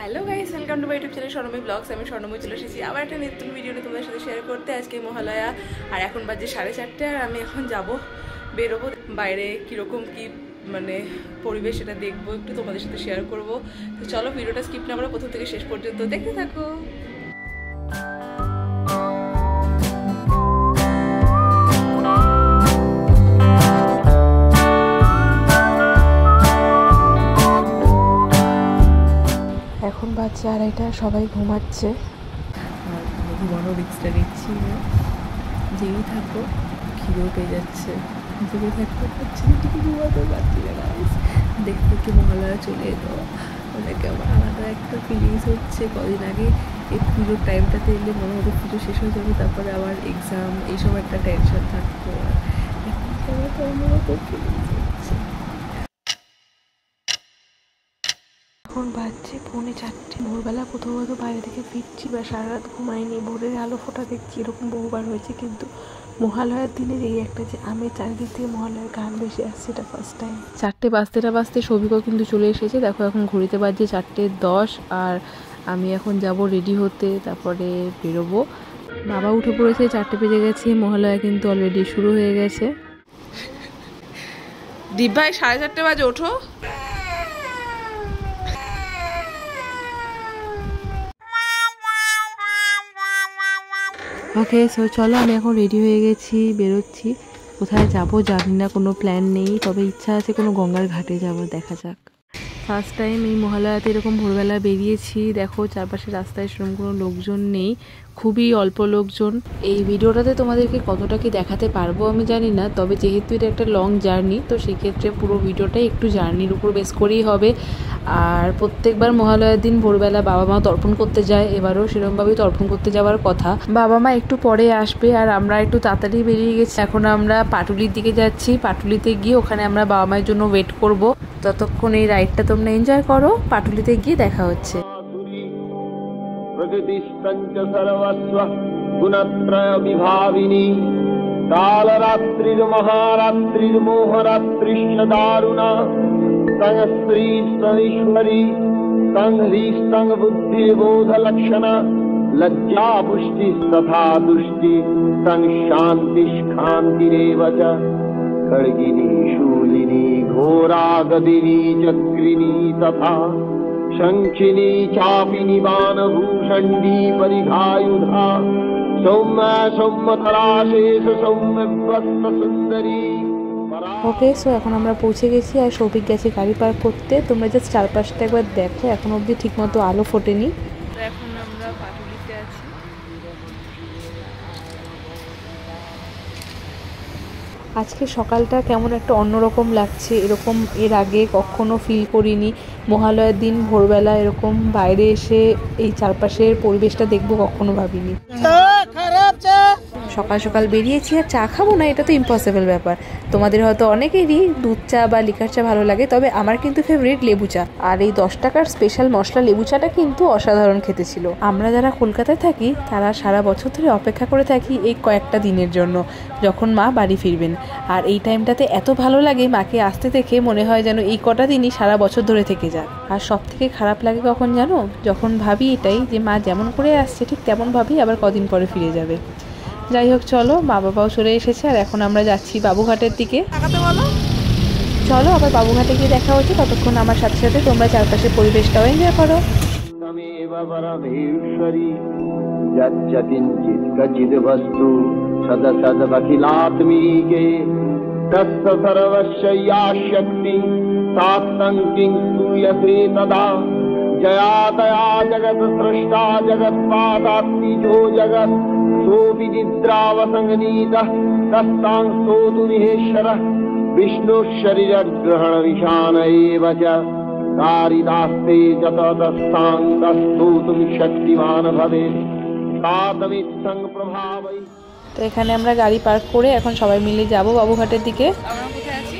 Hello guys, welcome to my YouTube channel Swarnamoyee blogs. আমি স্বর্ণময়ী চলে এসেছি আবার একটা নতুন ভিডিও নিয়ে তোমাদের সাথে শেয়ার করতে। আজকে মহালয়া আর এখন বাজে 4:30 আর আমি এখন যাব বেরোবো বাইরে। কীরকম কি মানে পরিবেশ সেটা দেখবো, একটু তোমাদের সাথে শেয়ার করবো। তো চলো ভিডিওটা স্কিপ না করে প্রথম থেকে শেষ পর্যন্ত দেখতে থাকো। এখন বাজছে 2:30, সবাই ঘুমাচ্ছে আর ঘুমানো রিক্সটা নিচ্ছি না। জেগে থাকো, খিদেও পেয়ে যাচ্ছে, জেগে থাকতে পারছি না, ঠিক ঘুমাতে পারছি না। দেখতে একটু মহালয়া চলে এলো, ওদেরকে আমার আলাদা একটা ফিলিংস হচ্ছে। কদিন আগে এই পুজোর টাইমটাতে এলে মনে হতো পুজো শেষ হয়ে যাবে, তারপরে আবার এক্সাম, এইসব একটা টেনশন থাকতো। আর এখন তো আমার তো অন্যরকম ফিলিংস হচ্ছে। এখন বাজছে 3:45। ভোরবেলা কোথাও বাইরে থেকে ফিরছি বা সারা রাত ঘুমাইনি, ভোরের আলো ফোটা দেখছি, এরকম বহুবার হয়েছে। কিন্তু মহালয়ার দিনের এই একটা যে আমি চারিদিক থেকে মহালয়ার গান বেশি আসছে, এটা ফার্স্ট টাইম। 4টে বাজতে সবিকও কিন্তু চলে এসেছে। দেখো এখন ঘড়িতে বাজছে 4:10 আর আমি এখন যাব রেডি হতে, তারপরে বেরোবো। বাবা উঠে পড়েছে, 4টে বেজে গেছে, মহালয়া কিন্তু অলরেডি শুরু হয়ে গেছে। দীপ ভাই 4:30 বাজে ওঠো। ওকে, সো চলো আমি এখন রেডি হয়ে গেছি, বেরোচ্ছি। কোথায় যাব জানি না, কোনো প্ল্যান নেই, তবে ইচ্ছা আছে কোনো গঙ্গার ঘাটে যাওয়ার, দেখা যাক। ফার্স্ট টাইম এই মহালয়াতে এরকম ভোরবেলা বেরিয়েছি। দেখো চারপাশে রাস্তায় সেরকম কোনো লোকজন নেই, খুবই অল্প লোকজন। এই ভিডিওটাতে তোমাদেরকে কতটা কি দেখাতে পারবো আমি জানি না, তবে যেহেতু এটা একটা লং জার্নি, তো সেক্ষেত্রে পুরো ভিডিওটাই একটু জার্নির উপর বেস করেই হবে। আর প্রত্যেকবার মহালয়ার দিন ভোরবেলা বাবা মা তর্পণ করতে যায়, এবারও সেরকমভাবেই তর্পণ করতে যাওয়ার কথা। বাবা মা একটু পরে আসবে আর আমরা একটু তাড়াতাড়ি বেরিয়ে গেছি। এখন আমরা পাটুলির দিকে যাচ্ছি। পাটুলিতে গিয়ে ওখানে আমরা বাবা মায়ের জন্য ওয়েট করব। ততক্ষণ এই রাইডটা তোমরা এনজয় করো, পাটুলিতে গিয়ে দেখা হচ্ছে। প্রকৃতিস্তঞ্চ সর্বস্ব গুণত্রয় বিভাবিনী কালরাত্রির মহারাত্রির মোহরাত্রিশ্চ দারুণা তং স্ত্রী স্তনীশ্বরী তং হ্রিস্তং বুদ্ধিবোধ লক্ষণা লজ্জা পুষ্টি তথা দুষ্টি তং শান্তি শান্তিরেব চ খড়গিনী শূলিনী ঘোরা গদিনী চক্রিনী তথা শঙ্খিনী চাপিনী বাণভূষণ্ডী পরিঘায়ুধা সৌম্য সৌম্যতরাশেষ সৌম্যব্রস্ত সুন্দরী। ওকে, সো এখন আমরা পৌঁছে গেছি আর সৌভিক গেছে গাড়ি পার্ক করতে। তোমরা জাস্ট চারপাশটা একবার দেখো, এখন অবধি ঠিকমতো আলো ফোটেনি। তো এখন আমরা পাটুলিতে আছি। আজকে সকালটা কেমন একটা অন্যরকম লাগছে, এরকম এর আগে কখনো ফিল করিনি। মহালয়ার দিন ভোরবেলা এরকম বাইরে এসে এই চারপাশের পরিবেশটা দেখবো কখনো ভাবিনি। সকাল সকাল বেরিয়েছি আর চা খাবো না, এটা তো ইম্পসিবল ব্যাপার। তোমাদের হয়তো অনেকেরই দুধ চা বা লিকার চা ভালো লাগে, তবে আমার কিন্তু ফেভারিট লেবু চা। আর এই 10 টাকার স্পেশাল মশলা লেবু চাটা কিন্তু অসাধারণ খেতে ছিল। আমরা যারা কলকাতায় থাকি তারা সারা বছর ধরে অপেক্ষা করে থাকি এই কয়েকটা দিনের জন্য, যখন মা বাড়ি ফিরবেন। আর এই টাইমটাতে এত ভালো লাগে মাকে আসতে দেখে, মনে হয় যেন এই কটা দিনই সারা বছর ধরে থেকে যাক। আর সব থেকে খারাপ লাগে কখন জানো, যখন ভাবি এটাই যে মা যেমন করে আসছে ঠিক তেমন ভাবেই আবার কদিন পরে ফিরে যাবে। যাই হোক, চলো, মা বাবাও চলে এসেছে আর এখন আমরা যাচ্ছি বাবুঘাটের দিকে। চলো আবার বাবুঘাটে গিয়ে দেখা হচ্ছে। ততক্ষণ আমার সাথে সাথে তোমরা চারপাশের পরিবেশটাও এনজয় করো। বস্তু সদসদখিলাত্মীকে তস্য সর্বস্যা শক্তি তাত্তং কিং স্তূয়তে তদা জয়াতয়া জগৎ স্রষ্টা জগৎপাদাত্মিজো জগৎ সোপি নিদ্রাবসংনীতঃ তস্তাং স্তোতু মহেশ্বরঃ বিষ্ণু শরীরগ্রহণ বিশান এব চ কারিদাস্তে যত তস্তাং স্তোতু শক্তিমান ভবেৎ তাতমিত্থং প্রভাবৈ। তো এখানে আমরা গাড়ি পার্ক করে এখন সবাই মিলে যাব বাবুঘাটের দিকে। আমরা কোথায় আছি?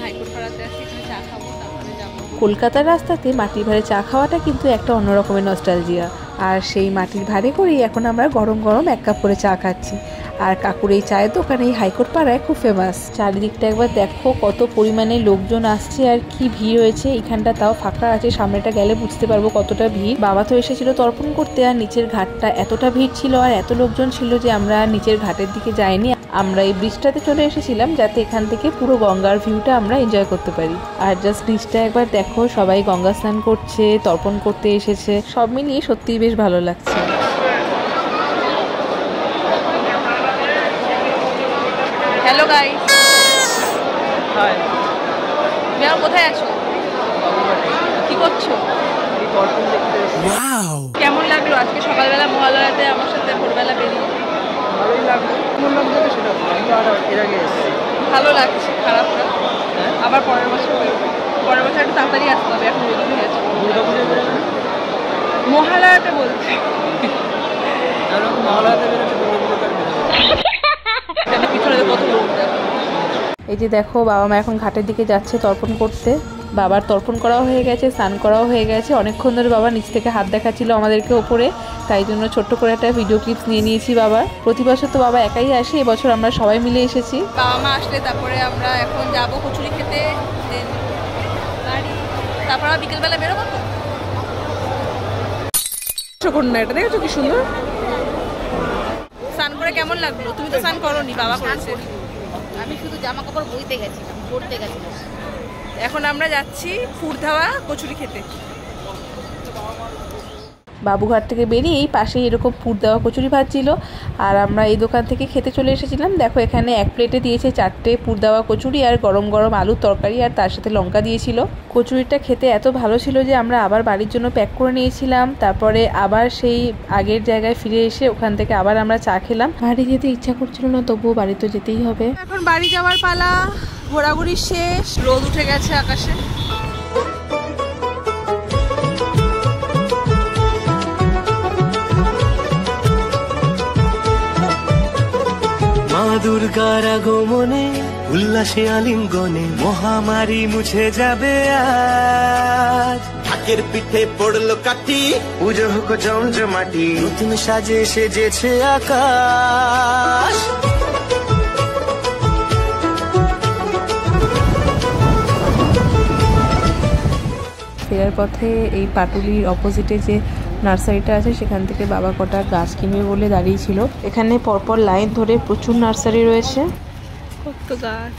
হাইকোর্টপাড়াতে আছি, এখানে চা খাবো, তারপরে যাব। কলকাতার রাস্তাতে মাটির ভাড়ে চা খাওয়াটা কিন্তু একটা অন্যরকমের নস্টালজিয়া। আর সেই মাটির ভাড়ে করেই এখন আমরা গরম গরম 1 কাপ করে চা খাচ্ছি। আর কাকুর এই চায়ের দোকান এই হাইকোর্ট পাড়ায় খুব ফেমাস। চারিদিকটা একবার দেখো কত পরিমাণে লোকজন আসছে আর কি ভিড় হয়েছে। এখানটা তাও ফাঁকা আছে, সামনেটা গেলে বুঝতে পারবো কতটা ভিড়। বাবা তো এসেছিল তর্পণ করতে, আর নিচের ঘাটটা এতটা ভিড় ছিল আর এত লোকজন ছিল যে আমরা নিচের ঘাটের দিকে যাইনি। আমরা এই ব্রিজটাতে চলে এসেছিলাম যাতে এখান থেকে পুরো গঙ্গার ভিউটা আমরা এনজয় করতে পারি। আর জাস্ট ব্রিজটা একবার দেখো, সবাই গঙ্গা স্নান করছে, তর্পণ করতে এসেছে, সব মিলিয়ে সত্যিই বেশ ভালো লাগছে। হ্যালো গাইস, হাই, তুমি আর কোথায় আছো? কি করছো? কেমন লাগলো আজকে সকালবেলা মহালয়াতে আমার সাথে ভোরবেলা বেরিয়ে? ভালোই লাগলো। কেমন লাগলো সেটা এর আগে এসেছি, ভালো লাগছে, খারাপ না। আবার পরের বছর একটু তাড়াতাড়ি আসতে হবে, এখন রেডি হয়ে গেছে। মহালয়াতে বলছি, মহালয়াতে বেরোচ্ছে, পিছনে কত লোক। এই যে দেখো বাবা মা এখন ঘাটের দিকে যাচ্ছে তর্পণ করতে। বাবার তর্পণ করাও হয়ে গেছে, স্নান করাও হয়ে গেছে। অনেকক্ষণ ধরে বাবা নিচ থেকে হাত দেখাচ্ছিল আমাদেরকে ওপরে, তাই জন্য ছোট্ট করে একটা ভিডিও ক্লিপস নিয়ে নিয়েছি বাবার। প্রতি বছর তো বাবা একাই আসে, এবছর আমরা সবাই মিলে এসেছি। বাবা মা আসলে তারপরে আমরা এখন যাবো কচুরি খেতে, তারপর বিকেলবেলা বেরোবো। তো কন্যা, এটা দেখেছো কি সুন্দর। স্নান করে কেমন লাগলো? তুমি তো স্নান করোনি, বাবা করেছে। আমি শুধু জামা কাপড় বইতে গেছিলাম, পড়তে গেছিলাম। এখন আমরা যাচ্ছি ফুরধাওয়া কচুরি খেতে। বাবুঘাট থেকে বেরিয়ে এই পাশেই এরকম পুর দেওয়া কচুরি ভাজছিল, আর আমরা এই দোকান থেকে খেতে চলে এসেছিলাম। দেখো এখানে এক প্লেটে দিয়েছে 4টে পুর দেওয়া কচুরি আর গরম গরম আলুর তরকারি, আর তার সাথে লঙ্কা দিয়েছিল। কচুরিটা খেতে এত ভালো ছিল যে আমরা আবার বাড়ির জন্য প্যাক করে নিয়েছিলাম। তারপরে আবার সেই আগের জায়গায় ফিরে এসে ওখান থেকে আবার আমরা চা খেলাম। বাড়ি যেতে ইচ্ছা করছিল না, তবুও বাড়ি তো যেতেই হবে। এখন বাড়ি যাওয়ার পালা, ঘোরাঘুরি শেষ, রোদ উঠে গেছে আকাশে। মা দুর্গার আগমনে উল্লাসে আলিঙ্গনে মহামারী মুছে যাবে আজ। ঢাকের পিঠে পড়লো কাঠি, পুজো হোক জমজমাটি, নতুন সাজে সেজেছে আকাশ। ফেরার পথে এই পাটুলির অপোজিটে যে নার্সারিটা আছে সেখান থেকে বাবা কটা গাছ কিনবে বলে দাঁড়িয়েছিল। এখানে পরপর লাইন ধরে প্রচুর নার্সারি রয়েছে, কত গাছ।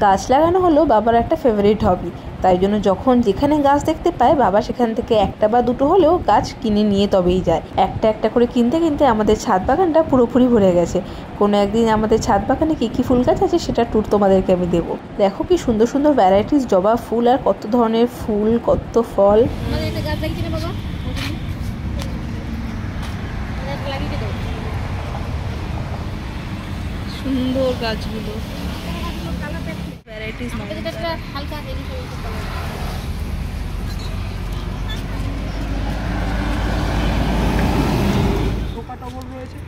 গাছ লাগানো হলো বাবার একটা ফেভারিট হবি, তাই জন্য যখন যেখানে গাছ দেখতে পায় বাবা সেখান থেকে একটা বা দুটো হলেও গাছ কিনে নিয়ে তবেই যায়। একটা একটা করে কিনতে কিনতে আমাদের ছাদ বাগানটা পুরোপুরি ভরে গেছে। কোনো একদিন আমাদের ছাদ বাগানে কী কী ফুল গাছ আছে সেটা ট্যুর তোমাদেরকে আমি দেবো। দেখো কি সুন্দর সুন্দর ভ্যারাইটিস জবা ফুল, আর কত ধরনের ফুল, কত ফল। সুন্দর গাছগুলো, ভ্যারাইটিস হালকা রয়েছে।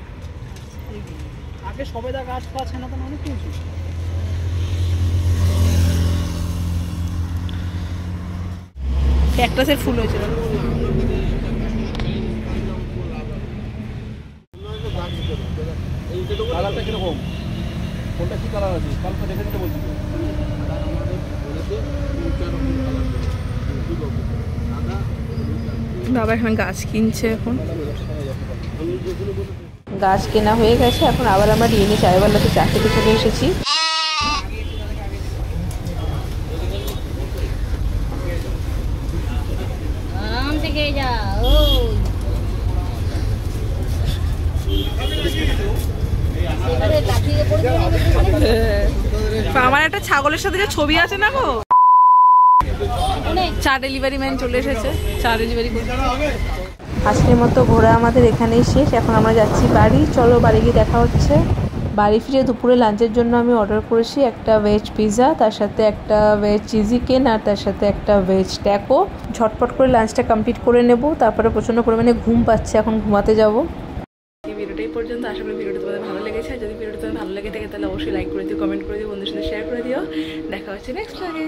আগে সবেদা গাছ পাওয়া না, তো অনেক কিছু। ক্যাকটাসের ফুল হয়েছে। কালারটা কিরকম, কোনটা কি কালার আছে কালারটা দেখে দিতে বলছি। বাবা এখন গাছ কিনছে। এখন গাছ কেনা হয়ে গেছে, এখন আবার আমরা ডিএনএ চায়ওয়ালাতে চা খেতে চলে এসেছি। আরাম থেকে যাও। আমার একটা ছাগলের সাথে যে ছবি আছে না গো, চা ডেলিভারি ম্যান চলে এসেছে, চা ডেলিভারি করতে। আজকের মতো ঘোরা আমাদের এখানেই শেষ। এখন আমরা যাচ্ছি বাড়ি। চলো বাড়ি গিয়ে দেখা হচ্ছে। বাড়ি ফিরে দুপুরে লাঞ্চের জন্য আমি অর্ডার করেছি একটা ভেজ পিৎজা, তার সাথে একটা ভেজ চিজি কেন, আর তার সাথে একটা ভেজ ট্যাকো। ঝটপট করে লাঞ্চটা কমপ্লিট করে নেব, তারপরে প্রচণ্ড পরিমাণে ঘুম পাচ্ছে, এখন ঘুমাতে যাব। এই ভিডিওটাই পর্যন্ত। আশা করি ভিডিওটা তোমাদের ভালো লেগেছে। যদি ভিডিওটা তোমাদের ভালো লেগে থাকে তাহলে অবশ্যই লাইক করে দিও, কমেন্ট করে দিও, বন্ধুদের সাথে শেয়ার করে দিও। দেখা হচ্ছে নেক্সট ব্লগে।